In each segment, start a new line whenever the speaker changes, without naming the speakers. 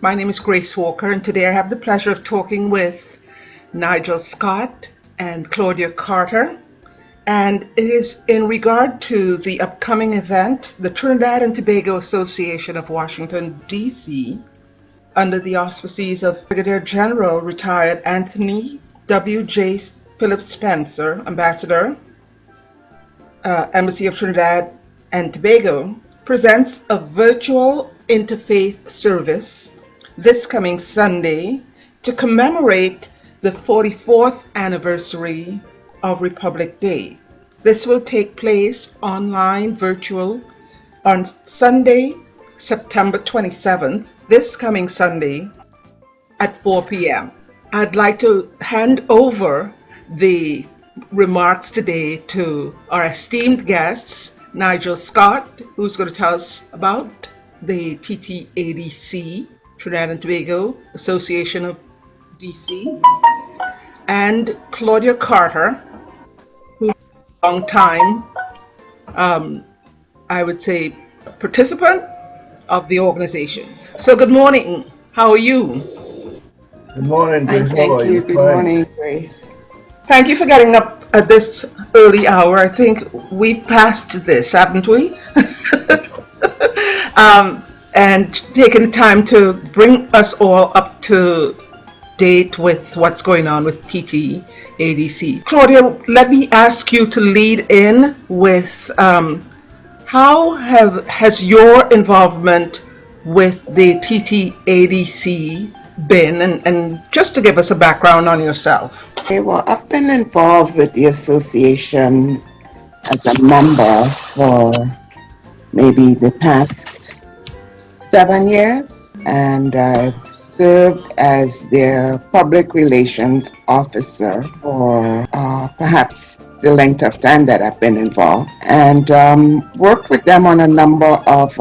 My name is Grace Walker, and today I have the pleasure of talking with Nigel Scott and Claudia Carter. And it is in regard to the upcoming event, the Trinidad and Tobago Association of Washington, D.C., under the auspices of Brigadier General retired Anthony W.J. Phillip-Spencer, Ambassador, Embassy of Trinidad and Tobago, presents a virtual interfaith service this coming Sunday to commemorate the 44th anniversary of Republic Day. This will take place online, virtual, on Sunday, September 27th, this coming Sunday at 4 p.m. I'd like to hand over the remarks today to our esteemed guests, Nigel Scott, who's going to tell us about the TTADC, Trinidad and Tobago Association of DC, and Claudia Carter, who's a long time, I would say, participant of the organization. So good morning. How are you?
Good morning, Grace.
Thank you. Good morning, Grace.
Thank you for getting up at this early hour. I think we passed this, haven't we? And taking the time to bring us all up to date with what's going on with TTADC. Claudia, let me ask you to lead in with how has your involvement with the TTADC been, and just to give us a background on yourself.
Okay, well, I've been involved with the association as a member for maybe the past 7 years, and I've served as their public relations officer for perhaps the length of time that I've been involved, and worked with them on a number of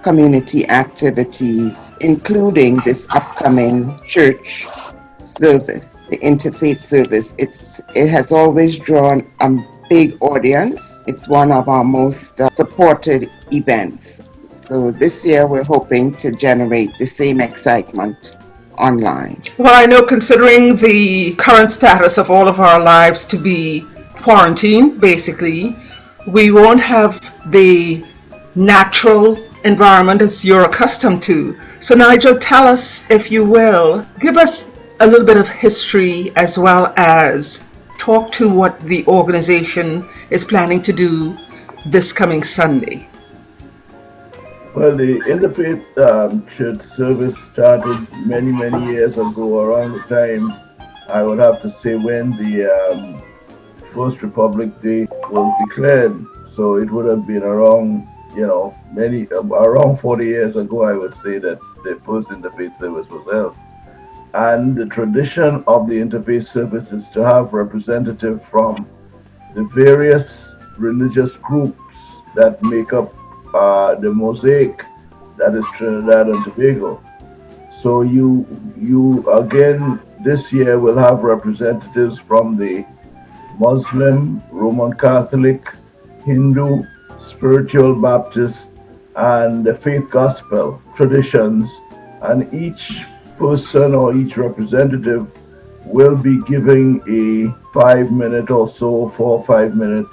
community activities, including this upcoming church service, the interfaith service. It has always drawn a big audience. It's one of our most supported events. So this year we're hoping to generate the same excitement online.
Well, I know, considering the current status of all of our lives to be quarantined, basically, we won't have the natural environment as you're accustomed to. So Nigel, tell us, if you will, give us a little bit of history as well as talk to what the organization is planning to do this coming Sunday.
Well, the Interfaith Church service started many years ago, around the time, I would have to say, when the first Republic Day was declared. So it would have been around, around 40 years ago, I would say, that the first Interfaith service was held. And the tradition of the Interfaith service is to have representatives from the various religious groups that make up the mosaic that is Trinidad and Tobago. So you again this year will have representatives from the Muslim, Roman Catholic, Hindu, Spiritual Baptist, and the faith gospel traditions, and each person or each representative will be giving a 5-minute or so, 4 or 5 minute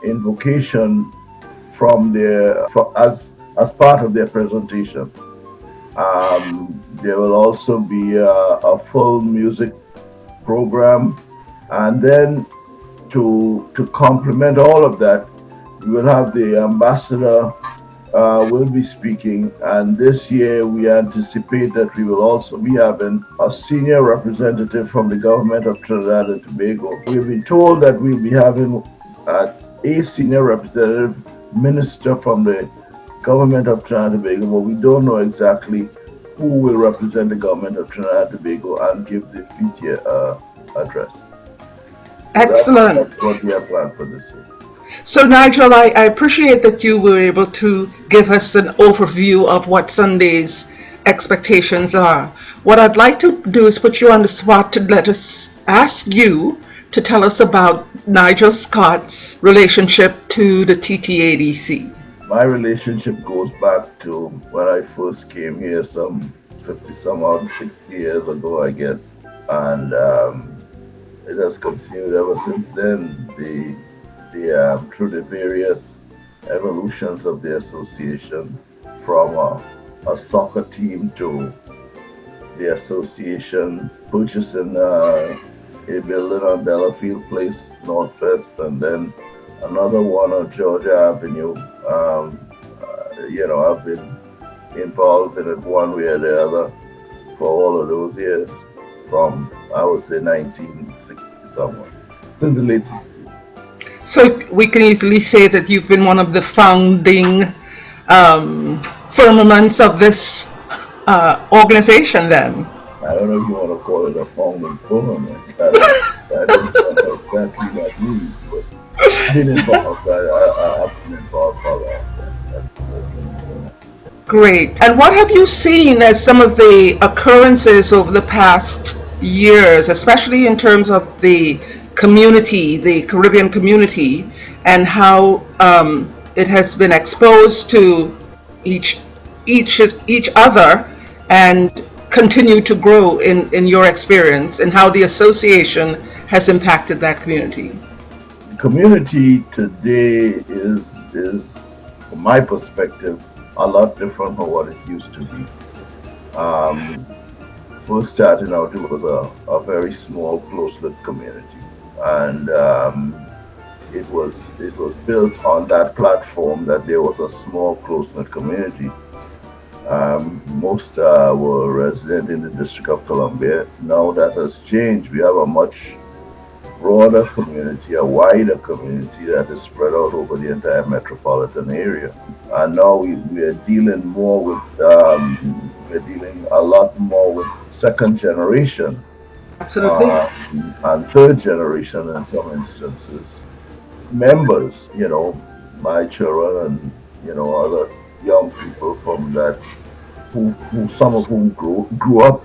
invocation from as part of their presentation. There will also be a full music program, and then to complement all of that, we will have the ambassador will be speaking, and this year we anticipate that we will also be having a senior representative from the government of Trinidad and Tobago. We've been told that we'll be having a senior representative minister from the government of Trinidad and Tobago, but we don't know exactly who will represent the government of Trinidad and Tobago and give the feature address.
Excellent.
That's what we have planned for this year.
So Nigel, I appreciate that you were able to give us an overview of what Sunday's expectations are. What I'd like to do is put you on the spot to let us ask you to tell us about Nigel Scott's relationship to the TTADC.
my relationship goes back to when I first came here some 50 some odd 60 years ago, I guess. And it has continued ever since then. Through the various evolutions of the association, from a soccer team to the association purchasing a building on Bellafield Place, Northwest, and then another one on Georgia Avenue. I've been involved in it one way or the other for all of those years, from I would say 1960 somewhere, in the late 60s.
So we can easily say that you've been one of the founding firmaments of this organization then.
I don't know if you want to call it a founding firmament. I don't know exactly what that means, but I've been involved. I've been involved for a long time.
Great. And what have you seen as some of the occurrences over the past years, especially in terms of the community, the Caribbean community, and how it has been exposed to each other and continue to grow in your experience, and how the association has impacted that community?
The community today is, from my perspective, a lot different from what it used to be. First starting out, it was a very small, close-knit community, and it was built on that platform that there was a small, close-knit community. Most were resident in the District of Columbia. Now that has changed. We have a much broader community, a wider community that is spread out over the entire metropolitan area. And now we are dealing more with, we're dealing a lot more with second generation.
Absolutely.
And third generation in some instances. Members, my children and, other young people from that, who some of whom grew up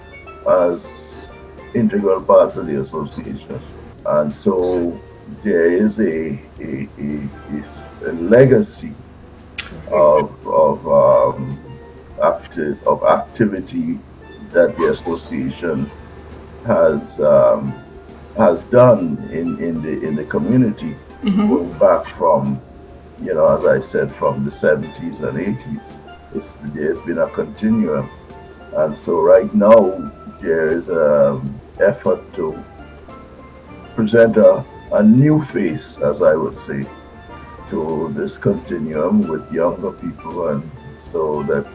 as integral parts of the association. And so there is a legacy of activity that the association has done in the community,
Mm-hmm.
going back from, as I said, from the 70s and 80s. There's been a continuum, and so right now there is an effort to present a new face, as I would say, to this continuum with younger people, and so that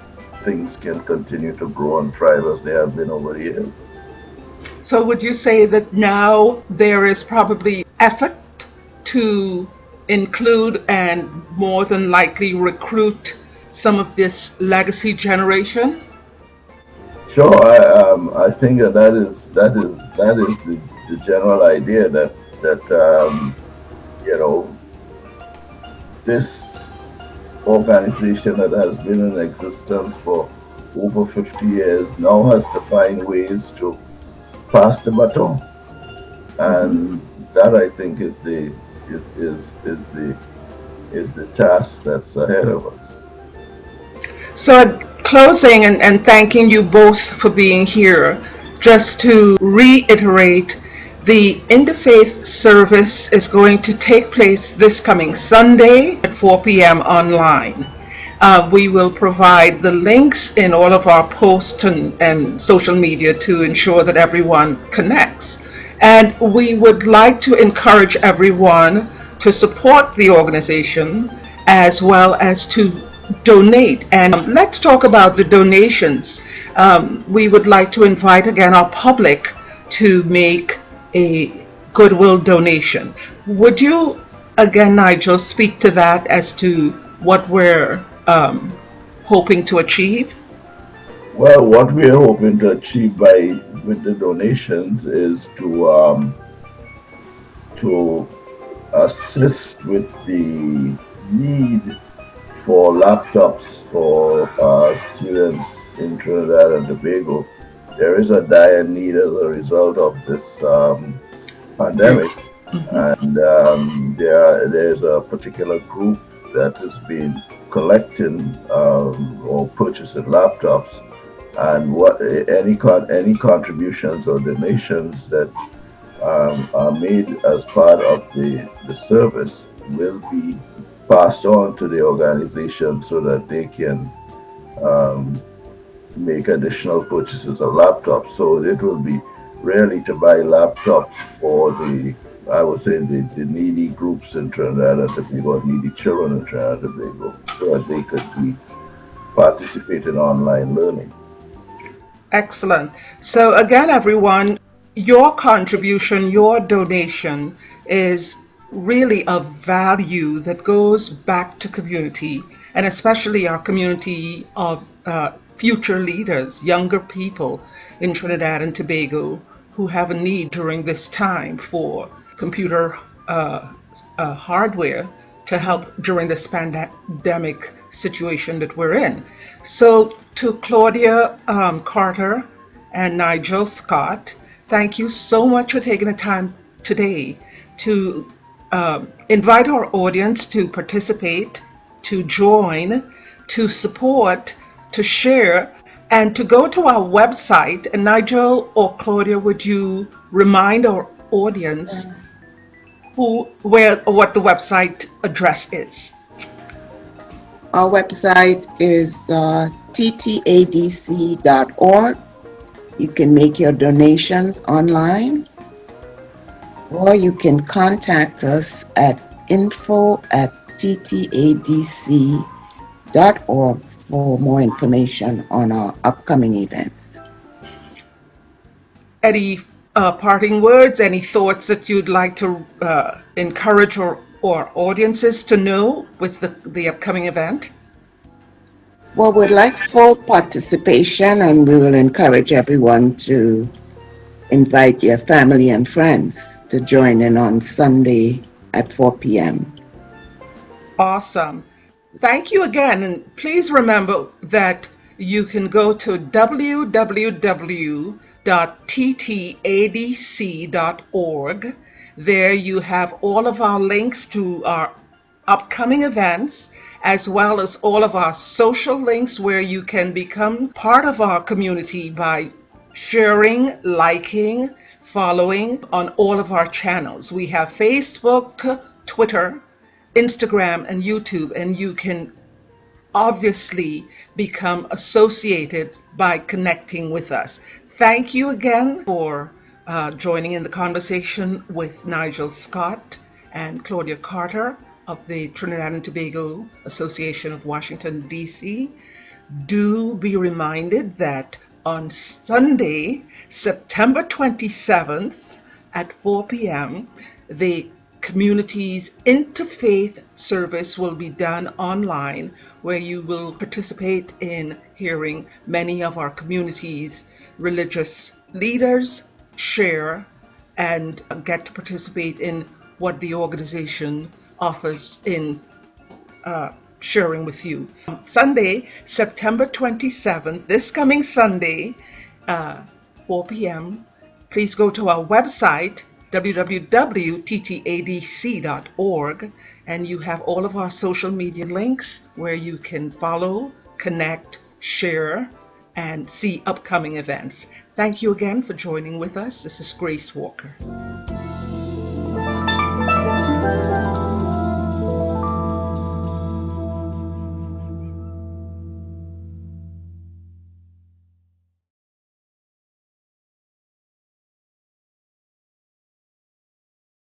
things can continue to grow and thrive as they have been over the years.
So would you say that now there is probably effort to include and more than likely recruit some of this legacy generation?
Sure, I think that is the general idea that this organization that has been in existence for over 50 years now has to find ways to pass the baton, and that, I think, is the task that's ahead of us.
So closing and thanking you both for being here, just to reiterate, the Interfaith Service is going to take place this coming Sunday at 4 p.m. online. We will provide the links in all of our posts and social media to ensure that everyone connects. And we would like to encourage everyone to support the organization as well as to donate. And let's talk about the donations. We would like to invite again our public to make a goodwill donation. Would you again, Nigel, speak to that as to what we're hoping to achieve?
Well, what we're hoping to achieve with the donations is to assist with the need for laptops for students in Trinidad and Tobago. There is a dire need as a result of this pandemic, and there's a particular group that has been collecting or purchasing laptops, and what any contributions or donations that are made as part of the service will be passed on to the organization so that they can make additional purchases of laptops. So it will be really to buy laptops for I would say, the needy groups in Trinidad and Tobago, needy children in Trinidad and Tobago, so that they could be participate in online learning.
Excellent. So again, everyone, your contribution, your donation is really of value that goes back to community, and especially our community of future leaders, younger people in Trinidad and Tobago who have a need during this time for computer hardware to help during this pandemic situation that we're in. So to Claudia Carter and Nigel Scott, thank you so much for taking the time today to invite our audience to participate, to join, to support, to share, and to go to our website. And Nigel or Claudia, would you remind our audience what the website address is?
Our website is TTADC.org. You can make your donations online, or you can contact us at info@ttadc.org for more information on our upcoming events.
Any parting words, any thoughts that you'd like to encourage our audiences to know with the upcoming event?
Well, we'd like full participation, and we will encourage everyone to invite your family and friends to join in on Sunday at 4 p.m.
Awesome. Thank you again. And please remember that you can go to www.ttadc.org. There you have all of our links to our upcoming events, as well as all of our social links where you can become part of our community by sharing, liking, following on all of our channels. We have Facebook, Twitter, Instagram, and YouTube, and you can obviously become associated by connecting with us. Thank you again for joining in the conversation with Nigel Scott and Claudia Carter of the Trinidad and Tobago Association of Washington, D.C. Do be reminded that on Sunday, September 27th at 4 p.m., the community's interfaith service will be done online, where you will participate in hearing many of our community's religious leaders share and get to participate in what the organization offers in sharing with you. Sunday, September 27th, this coming Sunday, 4 p.m., please go to our website, www.ttadc.org, and you have all of our social media links where you can follow, connect, share, and see upcoming events. Thank you again for joining with us. This is Grace Walker.